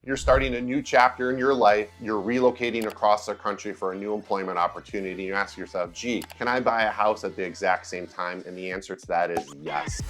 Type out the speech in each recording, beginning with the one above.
You're starting a new chapter in your life. You're relocating across the country for a new employment opportunity. You ask yourself, gee, can I buy a house at the exact same time? And the answer to that is yes.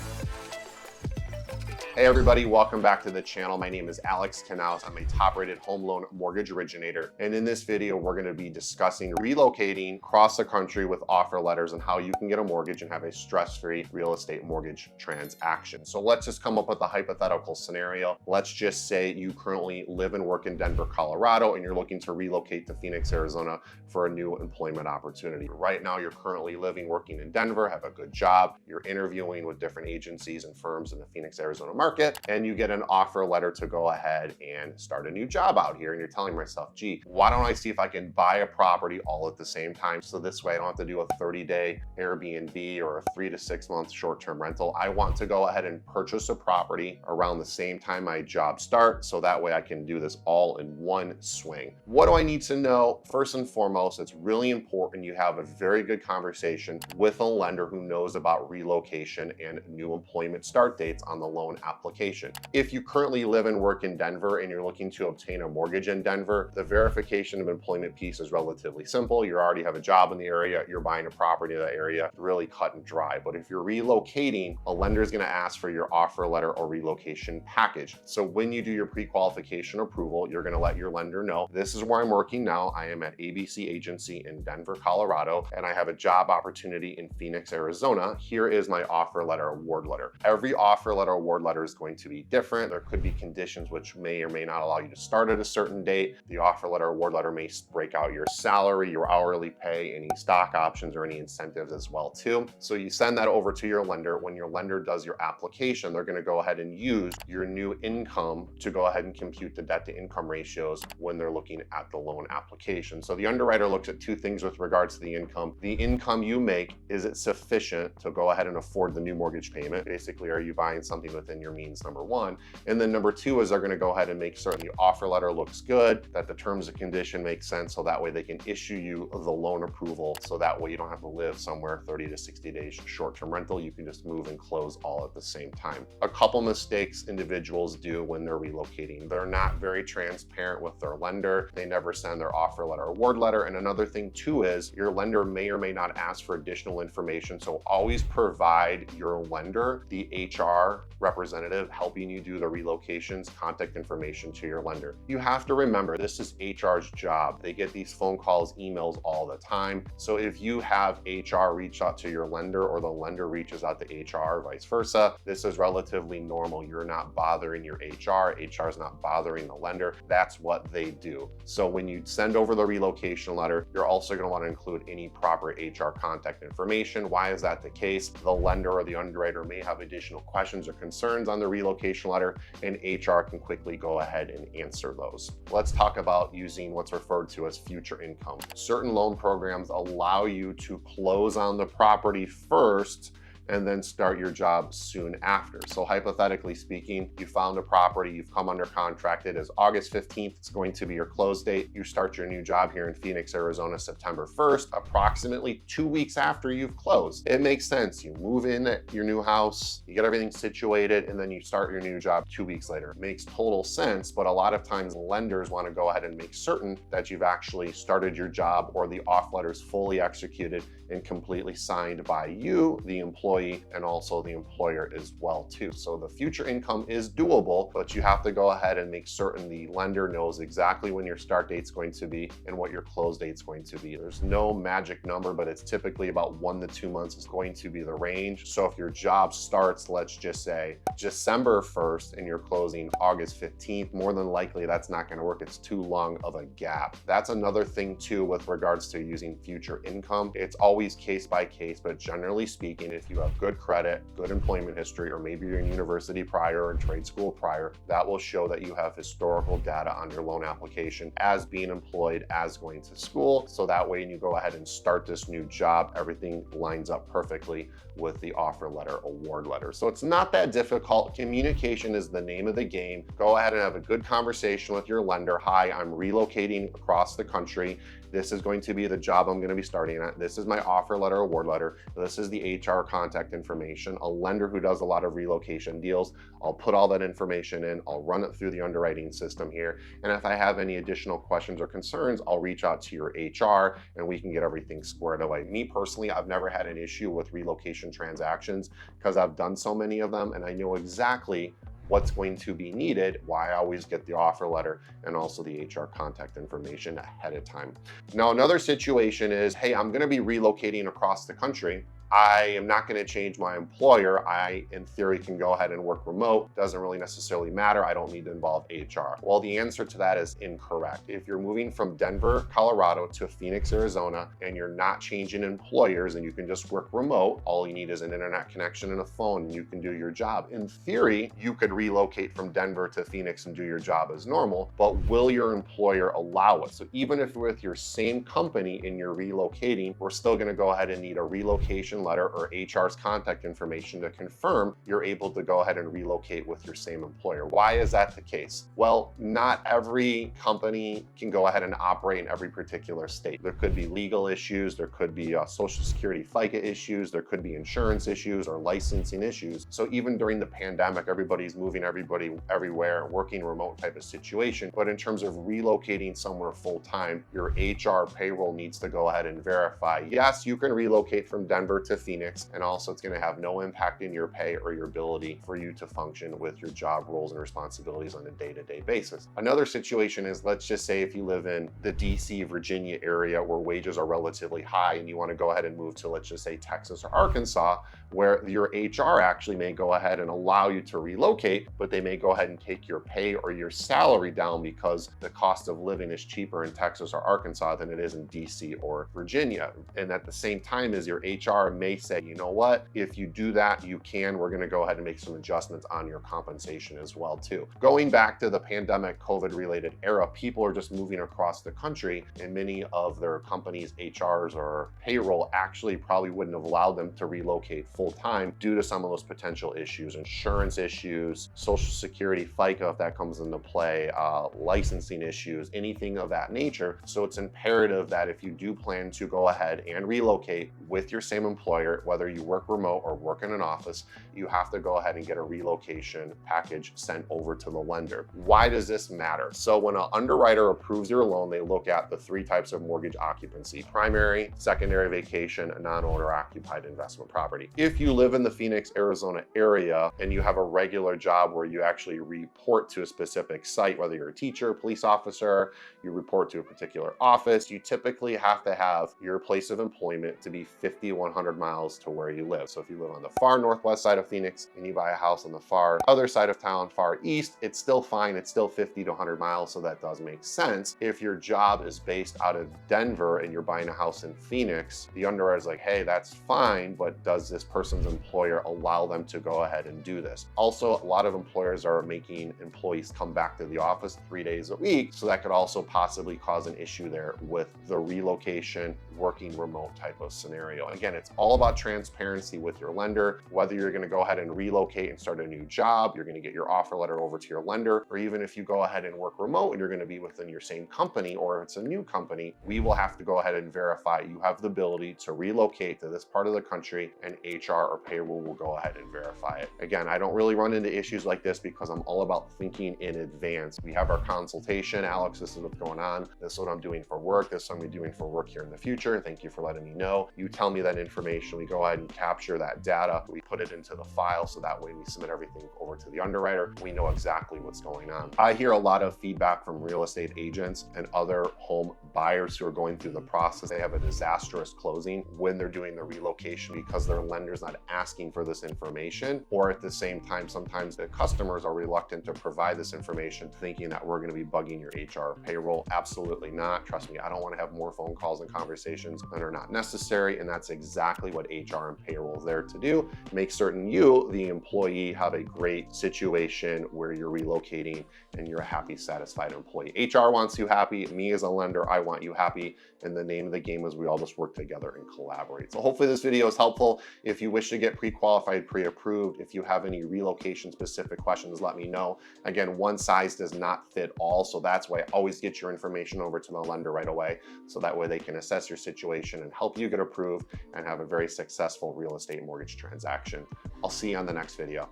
Hey everybody, welcome back to the channel. My name is Alex Knaus. I'm a top-rated home loan mortgage originator. And in this video, we're going to be discussing relocating across the country with offer letters and how you can get a mortgage and have a stress-free real estate mortgage transaction. So let's just come up with a hypothetical scenario. Let's just say you currently live and work in Denver, Colorado, and you're looking to relocate to Phoenix, Arizona for a new employment opportunity. Right now, you're currently living, working in Denver, have a good job. You're interviewing with different agencies and firms in the Phoenix, Arizona market, and you get an offer letter to go ahead and start a new job out here. And you're telling yourself, gee, why don't I see if I can buy a property all at the same time? So this way I don't have to do a 30-day Airbnb or a 3 to 6 month short-term rental. I want to go ahead and purchase a property around the same time my job starts. So that way I can do this all in one swing. What do I need to know? First and foremost, it's really important you have a very good conversation with a lender who knows about relocation and new employment start dates on the loan application. If you currently live and work in Denver and you're looking to obtain a mortgage in Denver, the verification of employment piece is relatively simple. You already have a job in the area, you're buying a property in the area, really cut and dry. But if you're relocating, a lender is going to ask for your offer letter or relocation package. So when you do your pre-qualification approval, you're going to let your lender know, this is where I'm working now. I am at ABC Agency in Denver, Colorado, and I have a job opportunity in Phoenix, Arizona. Here is my offer letter award letter. Every offer letter award letter is going to be different. There could be conditions which may or may not allow you to start at a certain date. The offer letter award letter may break out your salary, your hourly pay, any stock options or any incentives as well too. So you send that over to your lender. When your lender does your application, they're going to go ahead and use your new income to go ahead and compute the debt to income ratios when they're looking at the loan application. So the underwriter looks at two things with regards to the income. The income you make, is it sufficient to go ahead and afford the new mortgage payment? Basically, are you buying something within your means, number one? And then number two is they're going to go ahead and make certain the offer letter looks good, that the terms and condition make sense, so that way they can issue you the loan approval. So that way you don't have to live somewhere 30 to 60 days short-term rental. You can just move and close all at the same time. A couple mistakes individuals do when they're relocating. They're not very transparent with their lender. They never send their offer letter award letter. And another thing too is your lender may or may not ask for additional information. So always provide your lender, the HR representative helping you do the relocations, contact information to your lender. You have to remember, this is HR's job. They get these phone calls, emails all the time. So if you have HR reach out to your lender or the lender reaches out to HR, vice versa, this is relatively normal. You're not bothering your HR. HR is not bothering the lender. That's what they do. So when you send over the relocation letter, you're also going to want to include any proper HR contact information. Why is that the case? The lender or the underwriter may have additional questions or concerns on the relocation letter, and HR can quickly go ahead and answer those. Let's talk about using what's referred to as future income. Certain loan programs allow you to close on the property first and then start your job soon after. So hypothetically speaking, you found a property, you've come under contract, it is August 15th, it's going to be your close date. You start your new job here in Phoenix, Arizona, September 1st, approximately 2 weeks after you've closed. It makes sense. You move in at your new house, you get everything situated, and then you start your new job 2 weeks later. It makes total sense, but a lot of times lenders want to go ahead and make certain that you've actually started your job or the off letter is fully executed and completely signed by you, the employee, and also the employer as well too. So the future income is doable, but you have to go ahead and make certain the lender knows exactly when your start date's going to be and what your close date's going to be. There's no magic number, but it's typically about 1 to 2 months is going to be the range. So if your job starts, let's just say December 1st and you're closing August 15th, more than likely that's not going to work. It's too long of a gap. That's another thing too with regards to using future income. It's always case by case, but generally speaking, if you have good credit, good employment history, or maybe you're in university prior or in trade school prior, that will show that you have historical data on your loan application as being employed, as going to school. So that way, when you go ahead and start this new job, everything lines up perfectly with the offer letter, award letter. So it's not that difficult. Communication is the name of the game. Go ahead and have a good conversation with your lender. Hi, I'm relocating across the country. This is going to be the job I'm going to be starting at. This is my offer letter, award letter. This is the HR contact contact information. A lender who does a lot of relocation deals, I'll put all that information in, I'll run it through the underwriting system here. And if I have any additional questions or concerns, I'll reach out to your HR and we can get everything squared away. Me personally, I've never had an issue with relocation transactions because I've done so many of them and I know exactly what's going to be needed, why I always get the offer letter and also the HR contact information ahead of time. Now, another situation is, hey, I'm gonna be relocating across the country. I am not going to change my employer. I, in theory, can go ahead and work remote. Doesn't really necessarily matter. I don't need to involve HR. Well, the answer to that is incorrect. If you're moving from Denver, Colorado to Phoenix, Arizona, and you're not changing employers and you can just work remote, all you need is an internet connection and a phone and you can do your job. In theory, you could relocate from Denver to Phoenix and do your job as normal, but will your employer allow it? So even if with your same company and you're relocating, we're still going to go ahead and need a relocation letter or HR's contact information to confirm you're able to go ahead and relocate with your same employer. Why is that the case? Well, not every company can go ahead and operate in every particular state. There could be legal issues, there could be Social Security FICA issues, there could be insurance issues or licensing issues. So even during the pandemic, everybody's moving everybody everywhere, working remote type of situation. But in terms of relocating somewhere full-time, your HR payroll needs to go ahead and verify, yes, you can relocate from Denver to Phoenix, and also it's going to have no impact in your pay or your ability for you to function with your job roles and responsibilities on a day-to-day basis. Another situation is, let's just say if you live in the DC, Virginia area where wages are relatively high and you want to go ahead and move to, let's just say, Texas or Arkansas, where your HR actually may go ahead and allow you to relocate, but they may go ahead and take your pay or your salary down because the cost of living is cheaper in Texas or Arkansas than it is in DC or Virginia. And at the same time as your HR may say, you know what, if you do that, we're going to go ahead and make some adjustments on your compensation as well too. Going back to the pandemic COVID related era, people are just moving across the country and many of their companies' HRs or payroll actually probably wouldn't have allowed them to relocate full time due to some of those potential issues, insurance issues, Social Security, FICA, if that comes into play, licensing issues, anything of that nature. So it's imperative that if you do plan to go ahead and relocate with your same employer, whether you work remote or work in an office, you have to go ahead and get a relocation package sent over to the lender. Why does this matter? So when an underwriter approves your loan, they look at the three types of mortgage occupancy: primary, secondary vacation, and non-owner occupied investment property. If you live in the Phoenix, Arizona area and you have a regular job where you actually report to a specific site, whether you're a teacher, police officer, you report to a particular office, you typically have to have your place of employment to be 50, 100 miles to where you live. So if you live on the far northwest side of Phoenix and you buy a house on the far other side of town, far east, it's still fine. It's still 50 to 100 miles. So that does make sense. If your job is based out of Denver and you're buying a house in Phoenix, the underwriter is like, hey, that's fine, but does this person's employer allow them to go ahead and do this? Also, a lot of employers are making employees come back to the office 3 days a week. So that could also possibly cause an issue there with the relocation, working remote type of scenario. Again, it's all about transparency with your lender, whether you're going to go ahead and relocate and start a new job, you're going to get your offer letter over to your lender, or even if you go ahead and work remote and you're going to be within your same company, or if it's a new company, we will have to go ahead and verify you have the ability to relocate to this part of the country, and HR or payroll will go ahead and verify it. Again, I don't really run into issues like this because I'm all about thinking in advance. We have our consultation. Alex, this is what's going on. This is what I'm doing for work. This is what I'm doing for work here in the future. Thank you for letting me know. You tell me that information. We go ahead and capture that data. We put it into the file so that way we submit everything over to the underwriter. We know exactly what's going on. I hear a lot of feedback from real estate agents and other home buyers who are going through the process. They have a disastrous closing when they're doing the relocation because their lender's not asking for this information, or at the same time, sometimes the customers are reluctant to provide this information, thinking that we're going to be bugging your HR payroll. Absolutely not. Trust me, I don't want to have more phone calls and conversations that are not necessary, and that's exactly what HR and payroll is there to do. Make certain you, the employee, have a great situation where you're relocating and you're a happy, satisfied employee. HR wants you happy. Me as a lender, I want you happy. And the name of the game is we all just work together and collaborate. So hopefully this video is helpful. If you wish to get pre-qualified, pre-approved, if you have any relocation specific questions, let me know. Again, one size does not fit all. So that's why I always get your information over to the lender right away. So that way they can assess your situation and help you get approved approved and have a very successful real estate mortgage transaction. I'll see you on the next video.